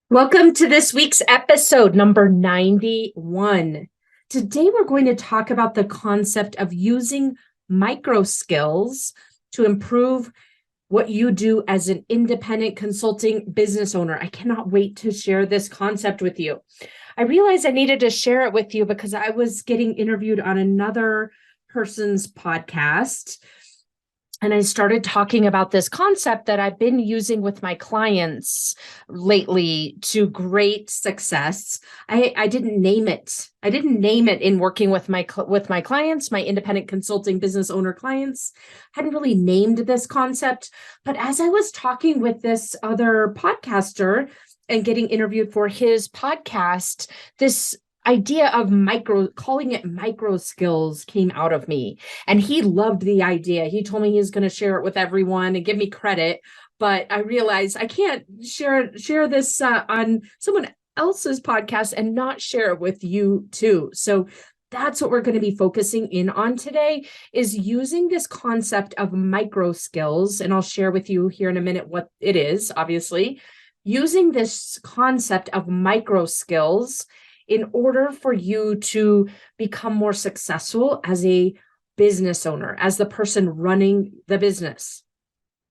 Welcome to this week's episode, number 91. Today, we're going to talk about the concept of using micro skills to improve what you do as an independent consulting business owner. I cannot wait to share this concept with you. I realized I needed to share it with you because I was getting interviewed on another person's podcast. And I started talking about this concept that I've been using with my clients lately to great success. I didn't name it. I didn't name it in working with my clients, my independent consulting business owner clients. I hadn't really named this concept. But as I was talking with this other podcaster and getting interviewed for his podcast, this idea of calling it micro skills came out of me. And he loved the idea. He told me he's going to share it with everyone and give me credit. But I realized I can't share this on someone else's podcast and not share it with you too. So that's what we're going to be focusing in on today, is using this concept of micro skills. And I'll share with you here in a minute what it is, obviously. Using this concept of micro skills in order for you to become more successful as a business owner, as the person running the business.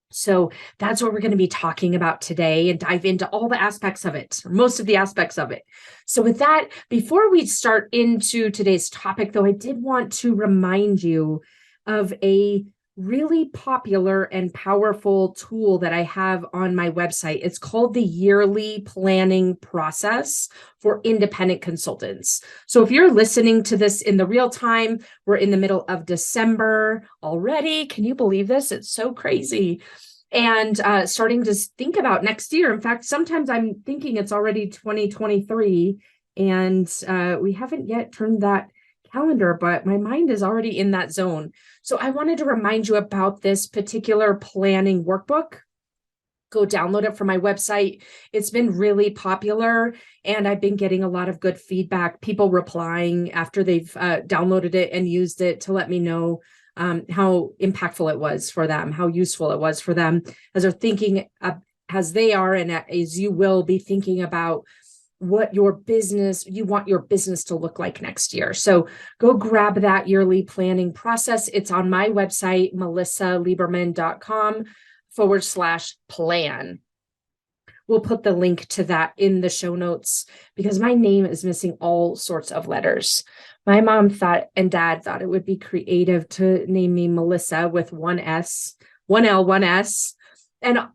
So that's what we're going to be talking about today and dive into all the aspects of it, or most of the aspects of it. So with that, before we start into today's topic, though, I did want to remind you of a really popular and powerful tool that I have on my website. It's called the Yearly Planning Process for Independent Consultants. So if you're listening to this in the real time, we're in the middle of December already. Can you believe this? It's so crazy. And starting to think about next year. In fact, sometimes I'm thinking it's already 2023 and we haven't yet turned that calendar, but my mind is already in that zone. So I wanted to remind you about this particular planning workbook. Go download it from my website. It's been really popular and I've been getting a lot of good feedback, people replying after they've downloaded it and used it to let me know how impactful it was for them, how useful it was for them as they're thinking, as they are, and as you will be thinking about what you want your business to look like next year. So go grab that yearly planning process. It's on my website, melissalieberman.com/plan. We'll put the link to that in the show notes because my name is missing all sorts of letters. My mom and dad thought it would be creative to name me Melissa with one S, one L, one S. And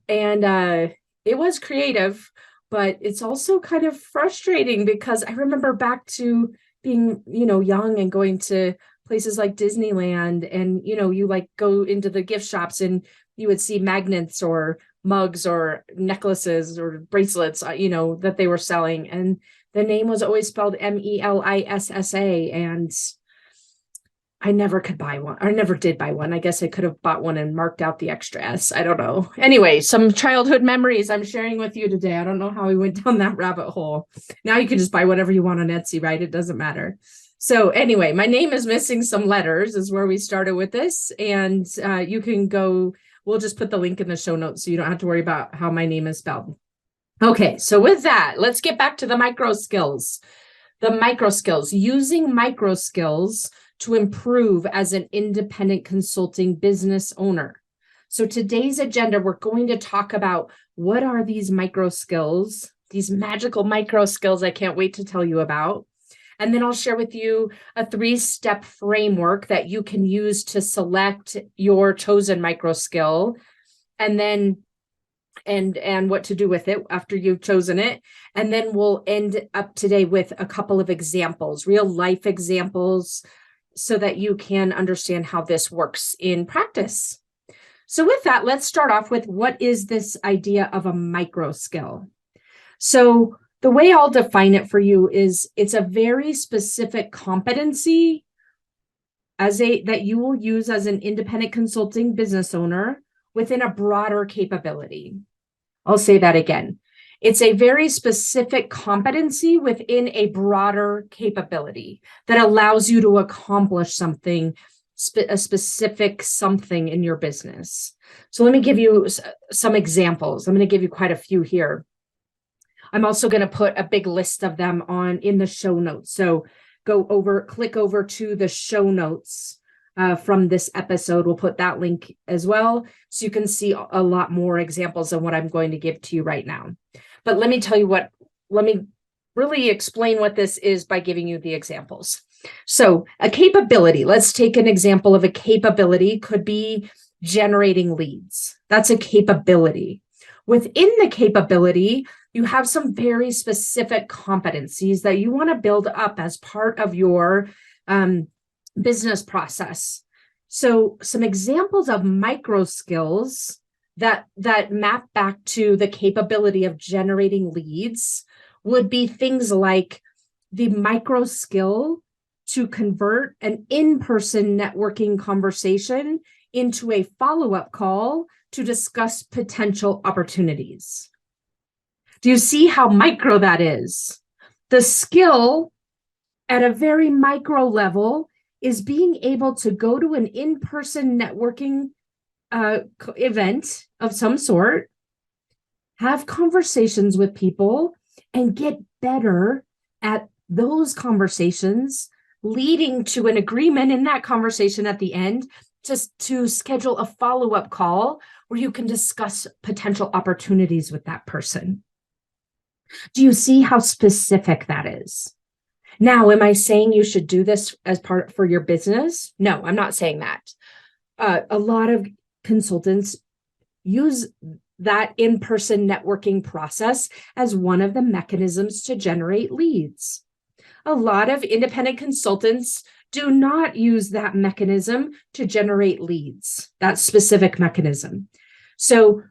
it was creative, but it's also kind of frustrating because I remember back to being, young and going to places like Disneyland and, you like go into the gift shops and you would see magnets or mugs or necklaces or bracelets, that they were selling. And the name was always spelled Melissa. And I never could buy one. I never did buy one. I guess I could have bought one and marked out the extra S. I don't know. Anyway, some childhood memories I'm sharing with you today. I don't know how we went down that rabbit hole. Now you can just buy whatever you want on Etsy, right? It doesn't matter. So anyway, my name is missing some letters is where we started with this. And you can go, we'll just put the link in the show notes so you don't have to worry about how my name is spelled. Okay, so with that, let's get back to the micro skills. The micro skills, using micro skills to improve as an independent consulting business owner. So today's agenda, we're going to talk about what are these micro skills, these magical micro skills I can't wait to tell you about. And then I'll share with you a 3-step framework that you can use to select your chosen micro skill and then and what to do with it after you've chosen it. And then we'll end up today with a couple of examples, real life examples, so that you can understand how this works in practice. So with that, let's start off with what is this idea of a micro skill? So the way I'll define it for you is it's a very specific competency that you will use as an independent consulting business owner within a broader capability. I'll say that again. It's a very specific competency within a broader capability that allows you to accomplish something, a specific something in your business. So let me give you some examples. I'm going to give you quite a few here. I'm also going to put a big list of them in the show notes. So click over to the show notes from this episode. We'll put that link as well, so you can see a lot more examples of what I'm going to give to you right now. But let me really explain what this is by giving you the examples. So a capability, let's take an example of a capability, could be generating leads. That's a capability. Within the capability, you have some very specific competencies that you want to build up as part of your business process. So some examples of micro skills that map back to the capability of generating leads would be things like the micro skill to convert an in-person networking conversation into a follow-up call to discuss potential opportunities. Do you see how micro that is? The skill at a very micro level is being able to go to an in-person networking event of some sort, have conversations with people, and get better at those conversations, leading to an agreement in that conversation at the end to schedule a follow-up call where you can discuss potential opportunities with that person. Do you see how specific that is? Now, am I saying you should do this as part for your business? No, I'm not saying that. A lot of consultants use that in-person networking process as one of the mechanisms to generate leads. A lot of independent consultants do not use that mechanism to generate leads, that specific mechanism. So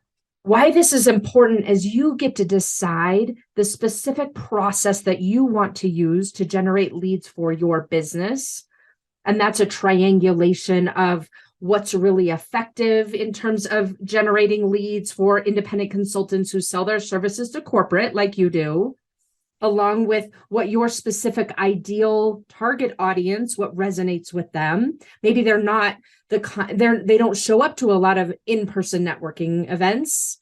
why this is important is you get to decide the specific process that you want to use to generate leads for your business. And that's a triangulation of what's really effective in terms of generating leads for independent consultants who sell their services to corporate like you do, along with what your specific ideal target audience, what resonates with them. Maybe they're not they don't show up to a lot of in-person networking events.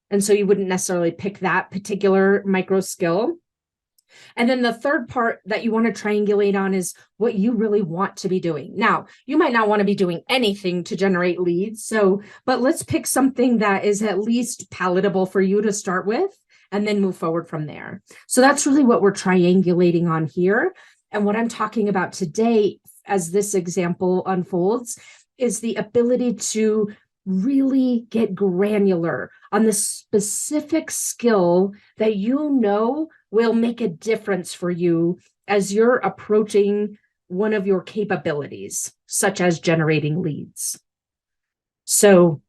And so you wouldn't necessarily pick that particular micro skill. And then the third part that you want to triangulate on is what you really want to be doing. Now, you might not want to be doing anything to generate leads. But let's pick something that is at least palatable for you to start with and then move forward from there. So that's really what we're triangulating on here. And what I'm talking about today, as this example unfolds, is the ability to really get granular on the specific skill that you know will make a difference for you as you're approaching one of your capabilities, such as generating leads. So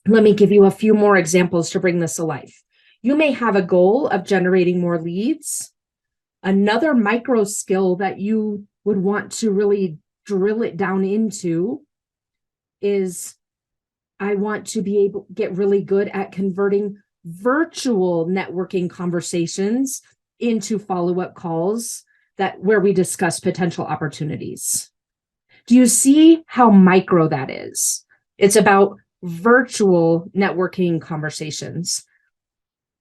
let me give you a few more examples to bring this to life. You may have a goal of generating more leads. Another micro skill that you would want to really drill it down into is I want to be able to get really good at converting virtual networking conversations into follow-up calls where we discuss potential opportunities. Do you see how micro that is? It's about virtual networking conversations.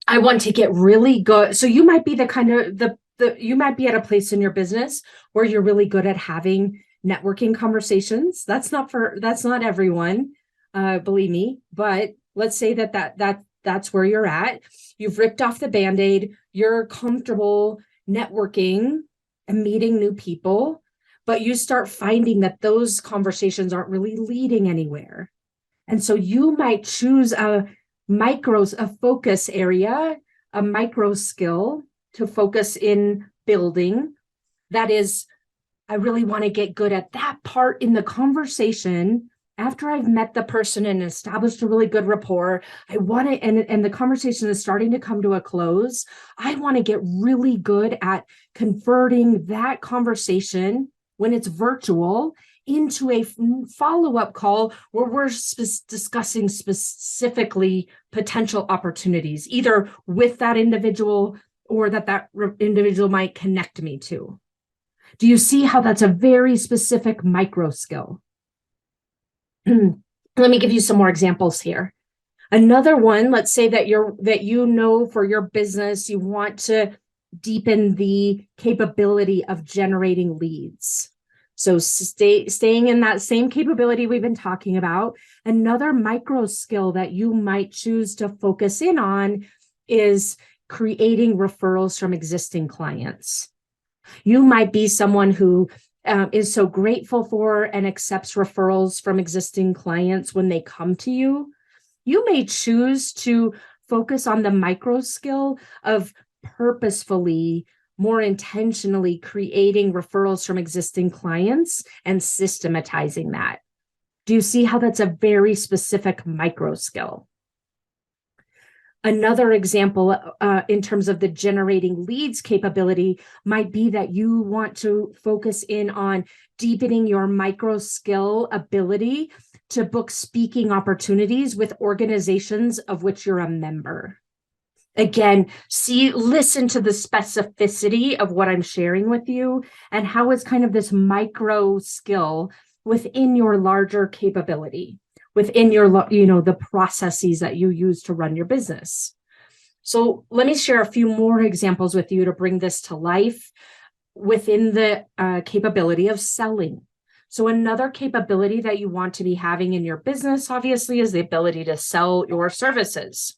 I want to get really good. So you might be you might be at a place in your business where you're really good at having networking conversations. That's not everyone, believe me, but let's say that's where you're at. You've ripped off the Band-Aid. You're comfortable networking and meeting new people, but you start finding that those conversations aren't really leading anywhere. And so you might choose a focus area, a micro skill to focus in building. That is, I really want to get good at that part in the conversation. After I've met the person and established a really good rapport, I want to, and the conversation is starting to come to a close. I want to get really good at converting that conversation when it's virtual into a follow-up call where we're discussing specifically potential opportunities, either with that individual or that individual might connect me to. Do you see how that's a very specific micro skill? Let me give you some more examples here. Another one, let's say that for your business, you want to deepen the capability of generating leads. So staying in that same capability we've been talking about. Another micro skill that you might choose to focus in on is creating referrals from existing clients. You might be someone who is so grateful for and accepts referrals from existing clients when they come to you. You may choose to focus on the micro skill of purposefully, more intentionally creating referrals from existing clients and systematizing that. Do you see how that's a very specific micro skill? Another example in terms of the generating leads capability might be that you want to focus in on deepening your micro skill ability to book speaking opportunities with organizations of which you're a member. Again, listen to the specificity of what I'm sharing with you and how it's kind of this micro skill within your larger capability, within your, the processes that you use to run your business. So let me share a few more examples with you to bring this to life within the capability of selling. So another capability that you want to be having in your business, obviously, is the ability to sell your services.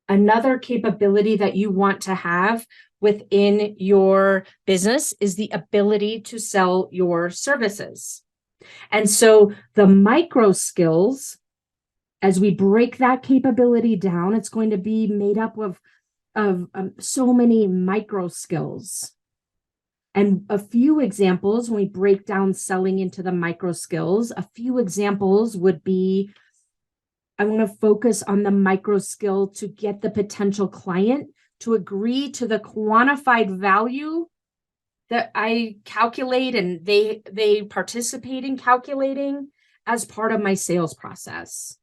Another capability that you want to have within your business is the ability to sell your services. And so the micro skills, as we break that capability down, it's going to be made up of so many micro skills. And a few examples, when we break down selling into the micro skills, a few examples would be, I want to focus on the micro skill to get the potential client to agree to the quantified value that I calculate and they participate in calculating as part of my sales process.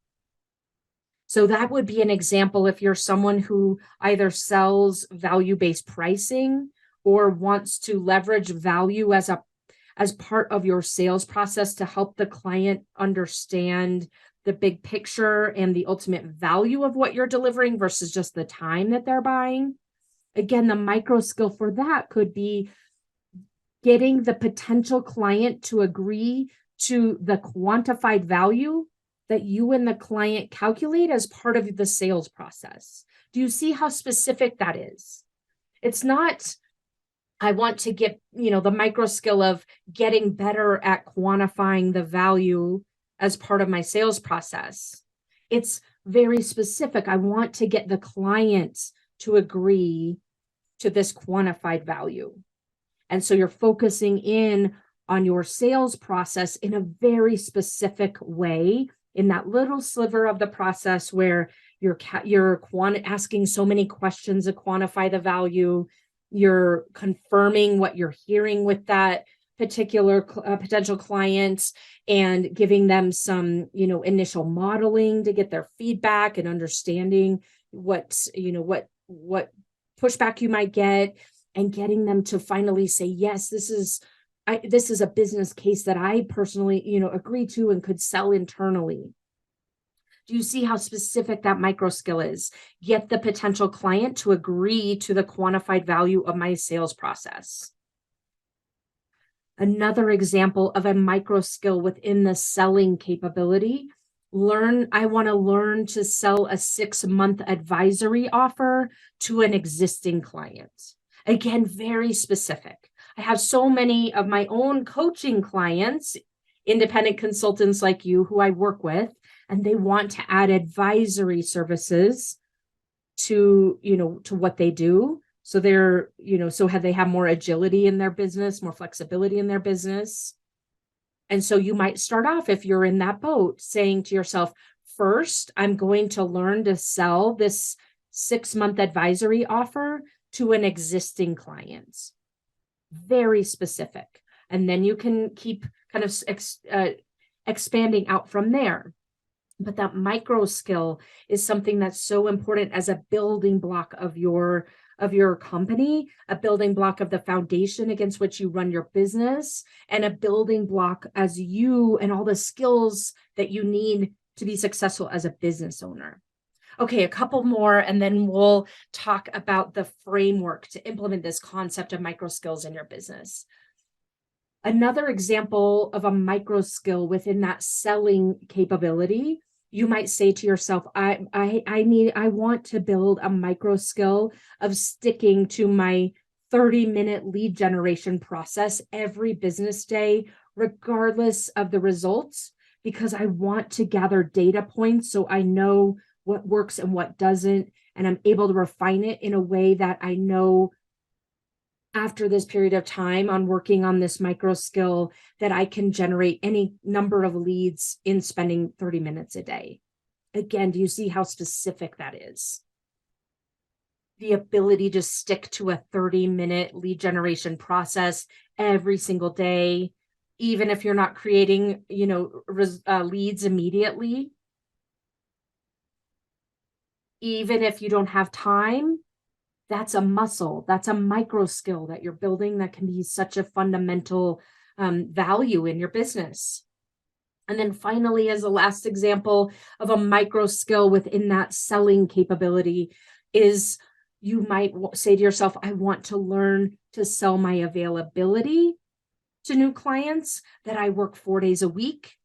So that would be an example if you're someone who either sells value-based pricing or wants to leverage value as part of your sales process to help the client understand the big picture and the ultimate value of what you're delivering versus just the time that they're buying. Again, the micro skill for that could be getting the potential client to agree to the quantified value that you and the client calculate as part of the sales process. Do you see how specific that is? It's not, I want to get, the micro skill of getting better at quantifying the value as part of my sales process. It's very specific. I want to get the client to agree to this quantified value. And so you're focusing in on your sales process in a very specific way, in that little sliver of the process where you're asking so many questions to quantify the value. You're confirming what you're hearing with that particular potential client and giving them some, initial modeling to get their feedback and understanding what pushback you might get, and getting them to finally say, yes, this is a business case that I personally, agree to and could sell internally. Do you see how specific that micro skill is? Get the potential client to agree to the quantified value of my sales process. Another example of a micro skill within the selling capability, I want to learn to sell a 6-month advisory offer to an existing client. Again, very specific. I have so many of my own coaching clients, independent consultants like you who I work with, and they want to add advisory services to what they do. So they're, they have more agility in their business, more flexibility in their business. And so you might start off, if you're in that boat, saying to yourself, first, I'm going to learn to sell this 6-month advisory offer to an existing client. Very specific. And then you can keep kind of expanding out from there. But that micro skill is something that's so important as a building block of your of your company, a building block of the foundation against which you run your business, and a building block as you and all the skills that you need to be successful as a business owner. Okay, a couple more, and then we'll talk about the framework to implement this concept of micro skills in your business. Another example of a micro skill within that selling capability, you might say to yourself, I want to build a micro skill of sticking to my 30-minute lead generation process every business day, regardless of the results, because I want to gather data points so I know what works and what doesn't, and I'm able to refine it in a way that I know after this period of time on working on this micro skill that I can generate any number of leads in spending 30 minutes a day. Again, do you see how specific that is? The ability to stick to a 30-minute lead generation process every single day, even if you're not creating, leads immediately. Even if you don't have time, that's a muscle, that's a micro skill that you're building that can be such a fundamental value in your business. And then finally, as a last example of a micro skill within that selling capability is you might say to yourself, I want to learn to sell my availability to new clients that I work 4 days a week,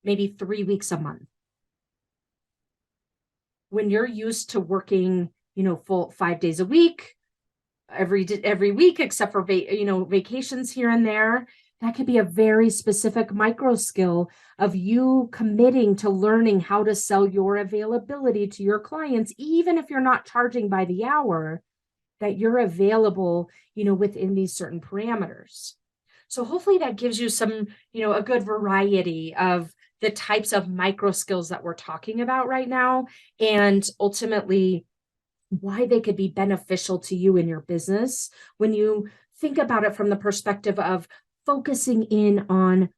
maybe 3 weeks a month. When you're used to working, full 5 days a week, every week, except for, vacations here and there, that could be a very specific micro skill of you committing to learning how to sell your availability to your clients, even if you're not charging by the hour, that you're available, within these certain parameters. So hopefully that gives you some, a good variety of the types of micro skills that we're talking about right now, and ultimately why they could be beneficial to you in your business when you think about it from the perspective of focusing in on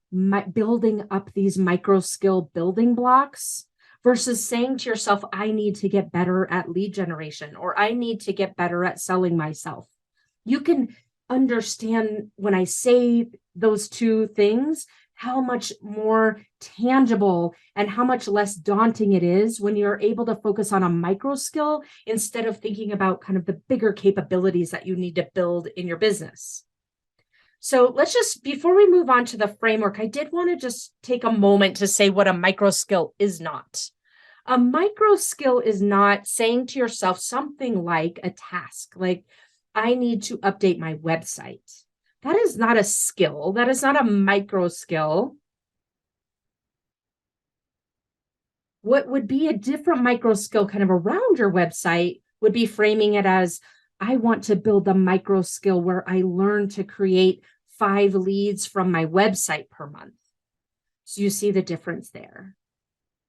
building up these micro skill building blocks versus saying to yourself, I need to get better at lead generation, or I need to get better at selling myself. You can understand when I say those two things, how much more tangible and how much less daunting it is when you're able to focus on a micro skill instead of thinking about kind of the bigger capabilities that you need to build in your business. So let's just, before we move on to the framework, I did want to just take a moment to say what a micro skill is not. A micro skill is not saying to yourself something like a task, like I need to update my website. That is not a skill. That is not a micro skill. What would be a different micro skill kind of around your website would be framing it as, I want to build a micro skill where I learn to create 5 leads from my website per month. So you see the difference there.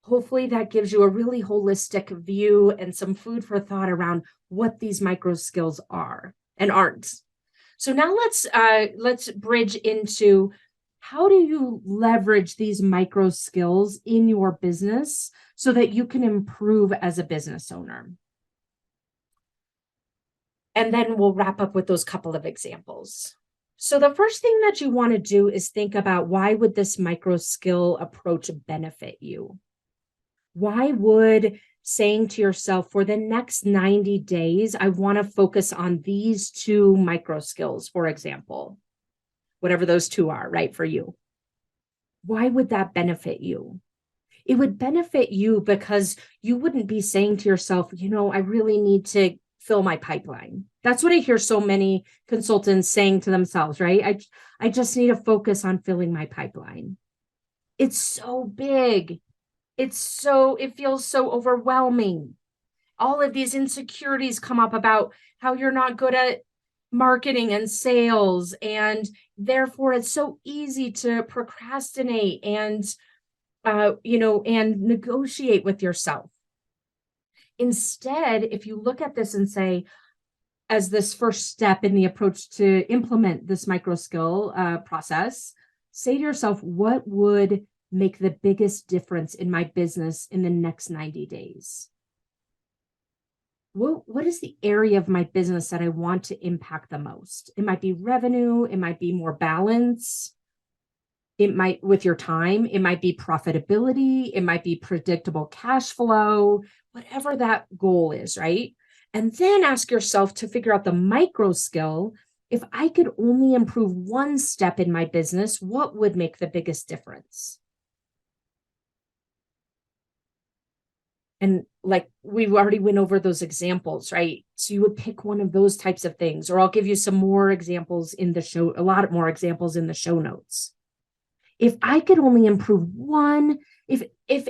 Hopefully that gives you a really holistic view and some food for thought around what these micro skills are and aren't. So now let's bridge into how do you leverage these micro skills in your business so that you can improve as a business owner. And then we'll wrap up with those couple of examples. So the first thing that you want to do is think about, why would this micro skill approach benefit you? Why would saying to yourself, for the next 90 days, I want to focus on these 2 micro skills, for example, whatever those 2 are, right, for you? Why would that benefit you? It would benefit you because you wouldn't be saying to yourself, I really need to fill my pipeline. That's what I hear so many consultants saying to themselves, right? I just need to focus on filling my pipeline. It's so big. It feels so overwhelming. All of these insecurities come up about how you're not good at marketing and sales, and therefore it's so easy to procrastinate and negotiate with yourself. Instead, if you look at this and say, as this first step in the approach to implement this micro skill process, say to yourself, what would make the biggest difference in my business in the next 90 days? what is the area of my business that I want to impact the most? It might be revenue, it might be more balance, it might with your time, it might be profitability, it might be predictable cash flow, whatever that goal is, right? And then ask yourself to figure out the micro skill. If I could only improve one step in my business, what would make the biggest difference? And like we already went over those examples, right? So you would pick one of those types of things, or I'll give you some more examples in the show, a lot more examples in the show notes. If I could only improve one, if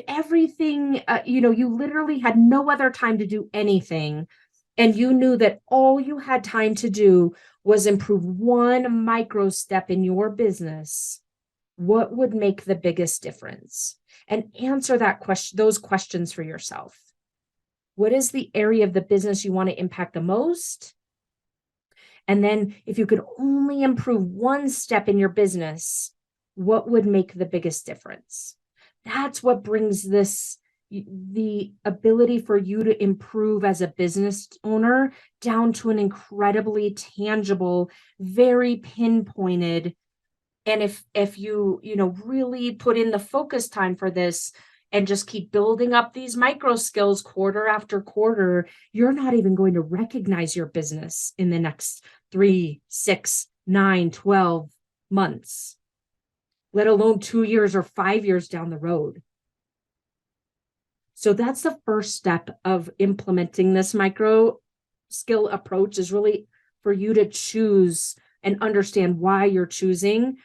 everything, you literally had no other time to do anything, and you knew that all you had time to do was improve one micro step in your business, what would make the biggest difference? And answer those questions for yourself. What is the area of the business you want to impact the most? And then if you could only improve one step in your business, what would make the biggest difference? That's what brings the ability for you to improve as a business owner down to an incredibly tangible, very pinpointed. And if you really put in the focus time for this and just keep building up these micro skills quarter after quarter, you're not even going to recognize your business in the next 3, 6, 9, 12 months, let alone 2 years or 5 years down the road. So that's the first step of implementing this micro skill approach, is really for you to choose and understand why you're choosing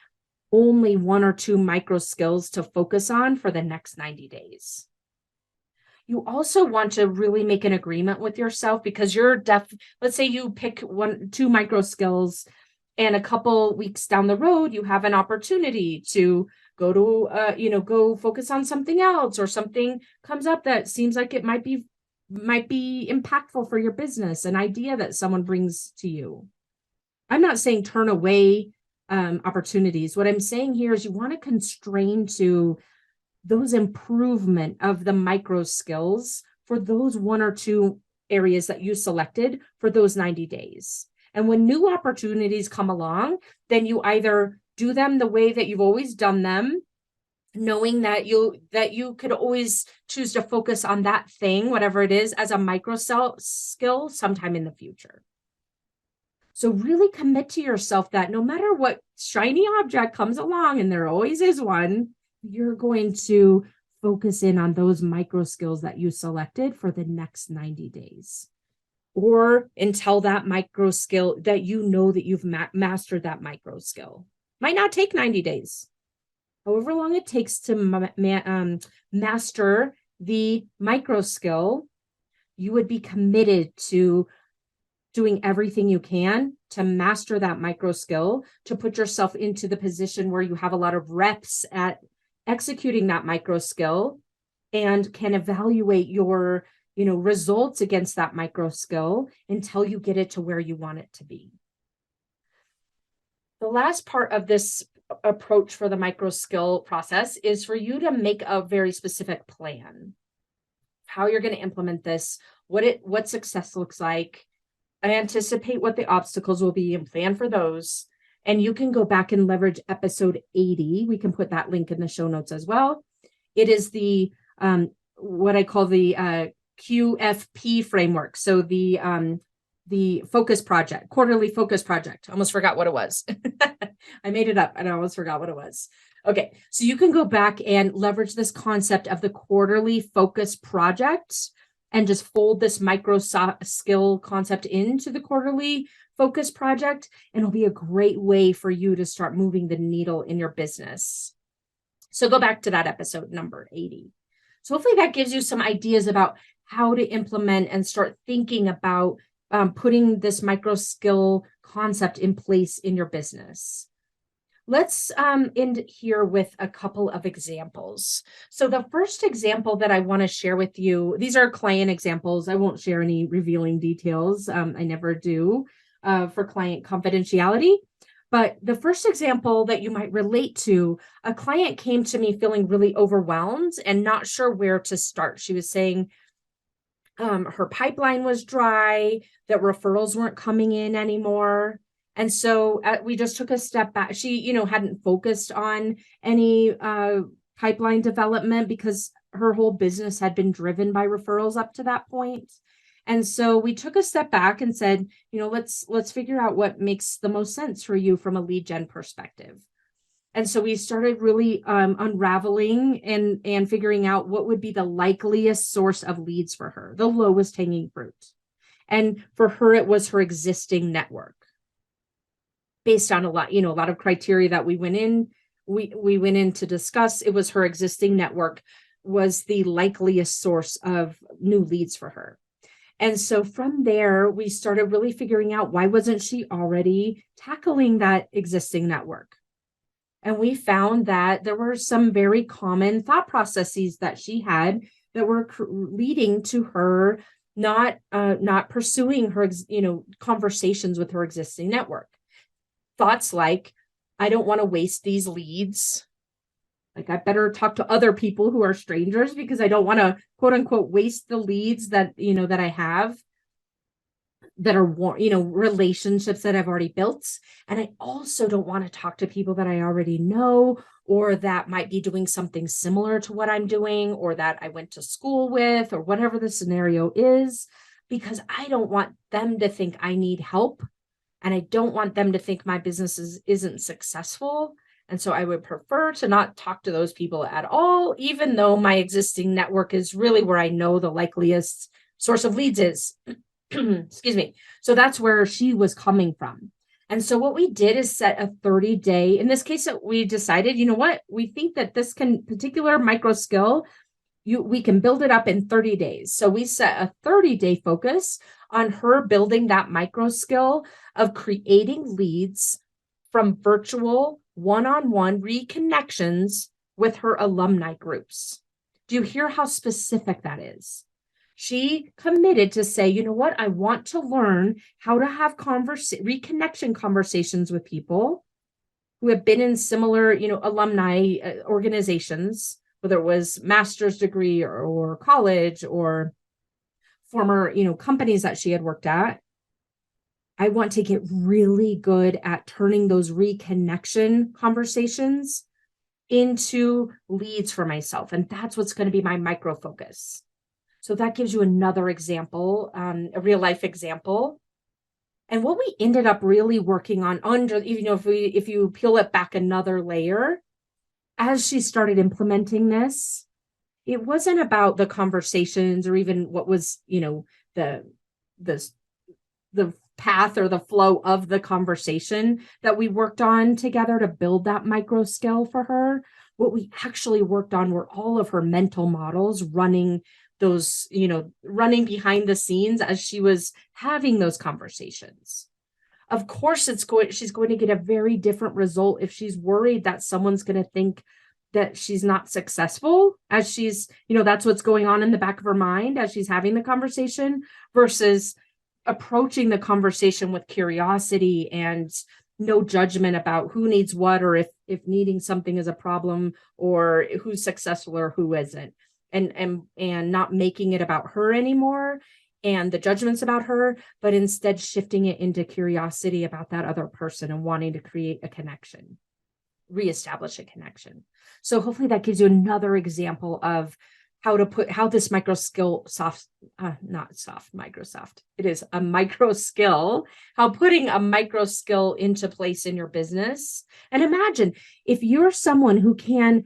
only 1 or 2 micro skills to focus on for the next 90 days. You also want to really make an agreement with yourself, because let's say you pick 1, 2 micro skills, and a couple weeks down the road, you have an opportunity to go to, go focus on something else, or something comes up that seems like it might be impactful for your business, an idea that someone brings to you. I'm not saying turn away opportunities. What I'm saying here is you want to constrain to those improvement of the micro skills for those 1 or 2 areas that you selected for those 90 days. And when new opportunities come along, then you either do them the way that you've always done them, knowing that you could always choose to focus on that thing, whatever it is, as a micro skill sometime in the future. So really commit to yourself that no matter what shiny object comes along, and there always is one, you're going to focus in on those micro skills that you selected for the next 90 days. Or until that micro skill that that you've mastered that micro skill. Might not take 90 days. However long it takes to master the micro skill, you would be committed to doing everything you can to master that micro skill, to put yourself into the position where you have a lot of reps at executing that micro skill and can evaluate your results against that micro skill until you get it to where you want it to be. The last part of this approach for the micro skill process is for you to make a very specific plan, how you're going to implement this, what success looks like. I anticipate what the obstacles will be and plan for those. And you can go back and leverage episode 80. We can put that link in the show notes as well. It is the what I call the QFP framework. So the focus project, quarterly focus project. Almost forgot what it was. I made it up and I almost forgot what it was. Okay, so you can go back and leverage this concept of the quarterly focus project and just fold this micro skill concept into the quarterly focus project. And it'll be a great way for you to start moving the needle in your business. So go back to that episode number 80. So hopefully that gives you some ideas about how to implement and start thinking about putting this micro skill concept in place in your business. Let's end here with a couple of examples. So the first example that I want to share with you, these are client examples. I won't share any revealing details. I never do for client confidentiality. But the first example that you might relate to, a client came to me feeling really overwhelmed and not sure where to start. She was saying, Her pipeline was dry, that referrals weren't coming in anymore. And so we just took a step back. She, hadn't focused on any pipeline development because her whole business had been driven by referrals up to that point. And so we took a step back and said, let's figure out what makes the most sense for you from a lead gen perspective. And so we started really unraveling and figuring out what would be the likeliest source of leads for her, the lowest hanging fruit. And for her, it was her existing network. Based on a lot of criteria that we went in to discuss, it was her existing network was the likeliest source of new leads for her. And so from there, we started really figuring out, why wasn't she already tackling that existing network? And we found that there were some very common thought processes that she had that were leading to her not pursuing her, conversations with her existing network. Thoughts like, I don't want to waste these leads. Like, I better talk to other people who are strangers because I don't want to, quote unquote, waste the leads that, that I have, that are, relationships that I've already built. And I also don't want to talk to people that I already know, or that might be doing something similar to what I'm doing, or that I went to school with, or whatever the scenario is, because I don't want them to think I need help. And I don't want them to think my business isn't successful. And so I would prefer to not talk to those people at all, even though my existing network is really where I know the likeliest source of leads is. Excuse me. So that's where she was coming from. And so what we did is set a 30-day, in this case, we decided, we think that this particular micro skill, we can build it up in 30 days. So we set a 30-day focus on her building that micro skill of creating leads from virtual one-on-one reconnections with her alumni groups. Do you hear how specific that is? She committed to say, I want to learn how to have reconnection conversations with people who have been in similar, alumni organizations, whether it was master's degree or college or former, companies that she had worked at. I want to get really good at turning those reconnection conversations into leads for myself. And that's what's going to be my micro focus. So that gives you another example, a real life example. And what we ended up really working on under, if you peel it back another layer, as she started implementing this, it wasn't about the conversations or even what was, the path or the flow of the conversation that we worked on together to build that micro skill for her. What we actually worked on were all of her mental models running behind the scenes as she was having those conversations. Of course, she's going to get a very different result if she's worried that someone's going to think that she's not successful, as she's, that's what's going on in the back of her mind as she's having the conversation, versus approaching the conversation with curiosity and no judgment about who needs what, or if needing something is a problem, or who's successful or who isn't, and not making it about her anymore and the judgments about her, but instead shifting it into curiosity about that other person and wanting to create a connection, reestablish a connection. So hopefully that gives you another example of how this micro skill it is a micro skill, how putting a micro skill into place in your business. And imagine if you're someone who can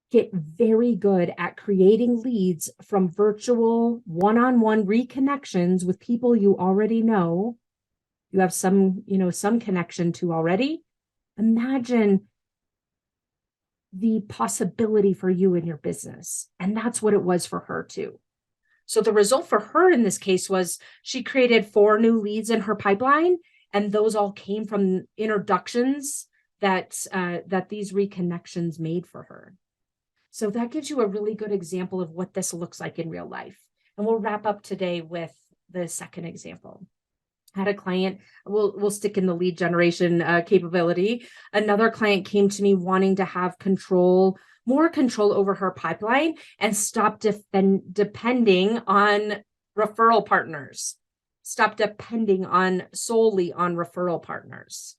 get very good at creating leads from virtual one-on-one reconnections with people you already know, you have some connection to already. Imagine the possibility for you in your business. And that's what it was for her too. So the result for her in this case was she created 4 new leads in her pipeline, and those all came from introductions that these reconnections made for her. So that gives you a really good example of what this looks like in real life. And we'll wrap up today with the second example. I had a client, we'll stick in the lead generation capability. Another client came to me wanting to have control more control over her pipeline, and stop depending on referral partners. Stop depending on solely on referral partners.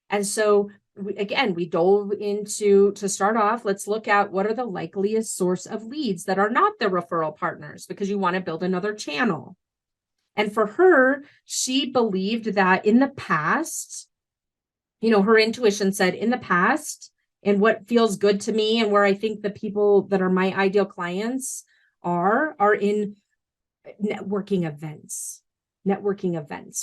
And so we dove into, to start off, let's look at what are the likeliest source of leads that are not the referral partners, because you want to build another channel. And for her, she believed that in the past, her intuition said in the past, and what feels good to me and where I think the people that are my ideal clients are in networking events,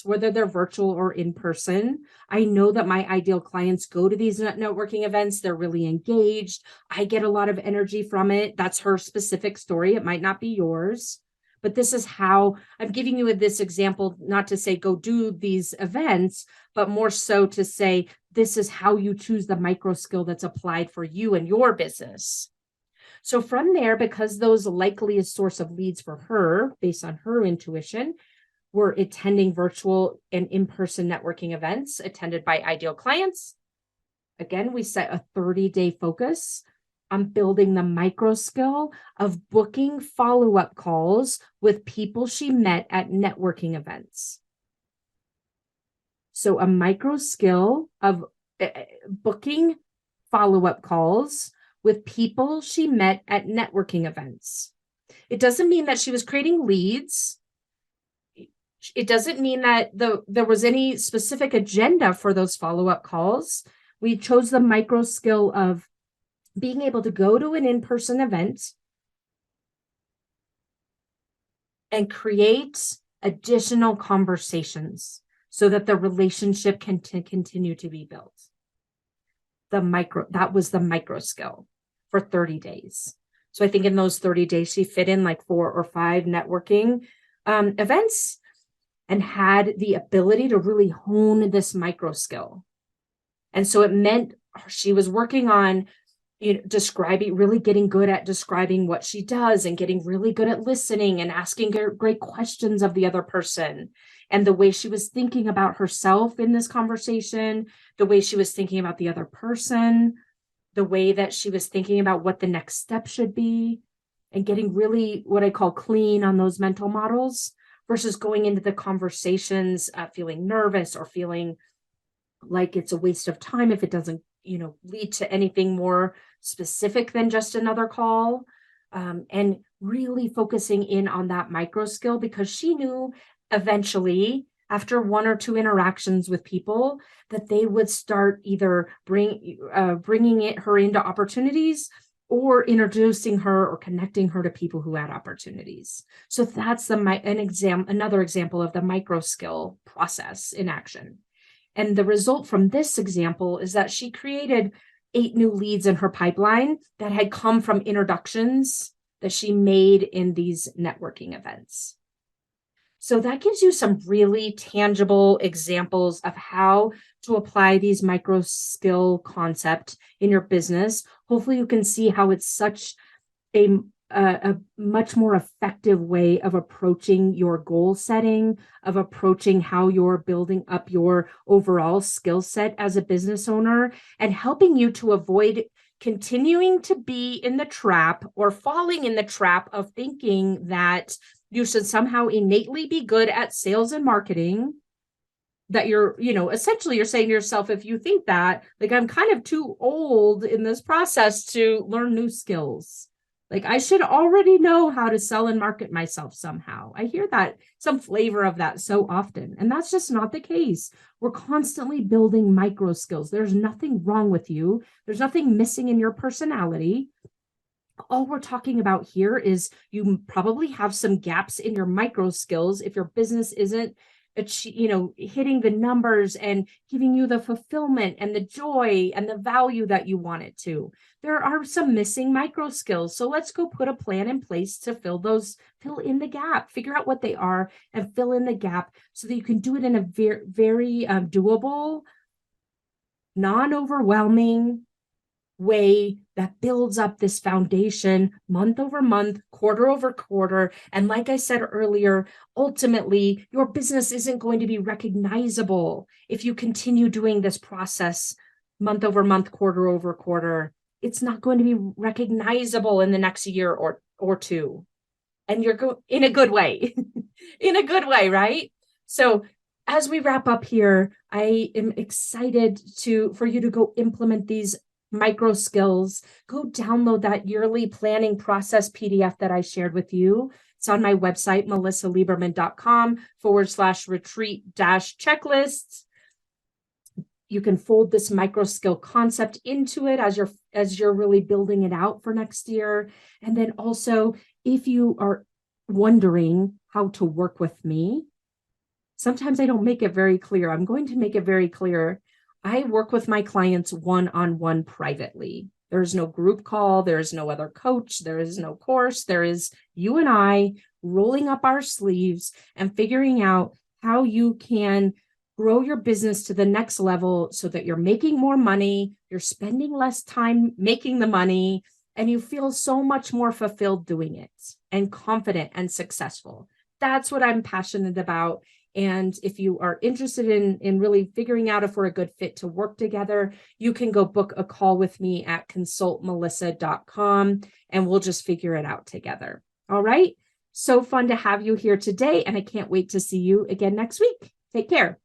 whether they're virtual or in person. I know that my ideal clients go to these networking events. They're really engaged. I get a lot of energy from it. That's her specific story. It might not be yours, but this is how I'm giving you this example, not to say go do these events, but more so to say, this is how you choose the micro skill that's applied for you and your business. So from there, because those likeliest source of leads for her, based on her intuition, were attending virtual and in-person networking events attended by ideal clients. Again, we set a 30-day focus on building the micro skill of booking follow-up calls with people she met at networking events. So a micro skill of booking follow-up calls with people she met at networking events. It doesn't mean that she was creating leads. It doesn't mean that there was any specific agenda for those follow-up calls. We chose the micro skill of being able to go to an in-person event and create additional conversations so that the relationship can continue to be built. That was the micro skill for 30 days. So I think in those 30 days, she fit in like 4 or 5 networking events and had the ability to really hone this micro skill. And so it meant she was working on really getting good at describing what she does and getting really good at listening and asking great questions of the other person. And the way she was thinking about herself in this conversation, the way she was thinking about the other person, the way that she was thinking about what the next step should be, and getting really what I call clean on those mental models versus going into the conversations feeling nervous or feeling like it's a waste of time if it doesn't, lead to anything more specific than just another call, and really focusing in on that micro skill, because she knew eventually after 1 or 2 interactions with people that they would start either bringing her into opportunities or introducing her or connecting her to people who had opportunities. So that's another example of the micro skill process in action. And the result from this example is that she created 8 new leads in her pipeline that had come from introductions that she made in these networking events. So that gives you some really tangible examples of how to apply these micro skill concept in your business. Hopefully you can see how it's such a much more effective way of approaching your goal setting, of approaching how you're building up your overall skill set as a business owner, and helping you to avoid continuing to be in the trap or falling in the trap of thinking that you should somehow innately be good at sales and marketing. That essentially you're saying to yourself, if you think that, like, I'm kind of too old in this process to learn new skills. Like, I should already know how to sell and market myself somehow. I hear that, some flavor of that so often. And that's just not the case. We're constantly building micro skills. There's nothing wrong with you. There's nothing missing in your personality. All we're talking about here is you probably have some gaps in your micro skills if your business isn't hitting the numbers and giving you the fulfillment and the joy and the value that you want it to. There are some missing micro skills. So let's go put a plan in place to fill in the gap, figure out what they are and fill in the gap so that you can do it in a very, very doable, non-overwhelming way that builds up this foundation month over month, quarter over quarter. And like I said earlier, ultimately, your business isn't going to be recognizable if you continue doing this process month over month, quarter over quarter. it's not going to be recognizable in the next year or two. And you're in a good way, in a good way, right? So as we wrap up here, I am excited for you to go implement these micro skills. Go download that yearly planning process PDF that I shared with you. It's on my website, melissalieberman.com/retreat-checklists. You can fold this micro skill concept into it as you're really building it out for next year. And then also, if you are wondering how to work with me, sometimes I don't make it very clear. I'm going to make it very clear. I work with my clients one-on-one privately. There's no group call. There is no other coach. There is no course. There is you and I rolling up our sleeves and figuring out how you can grow your business to the next level so that you're making more money, you're spending less time making the money, and you feel so much more fulfilled doing it and confident and successful. That's what I'm passionate about. And if you are interested in really figuring out if we're a good fit to work together, you can go book a call with me at consultmelissa.com and we'll just figure it out together. All right. So fun to have you here today. And I can't wait to see you again next week. Take care.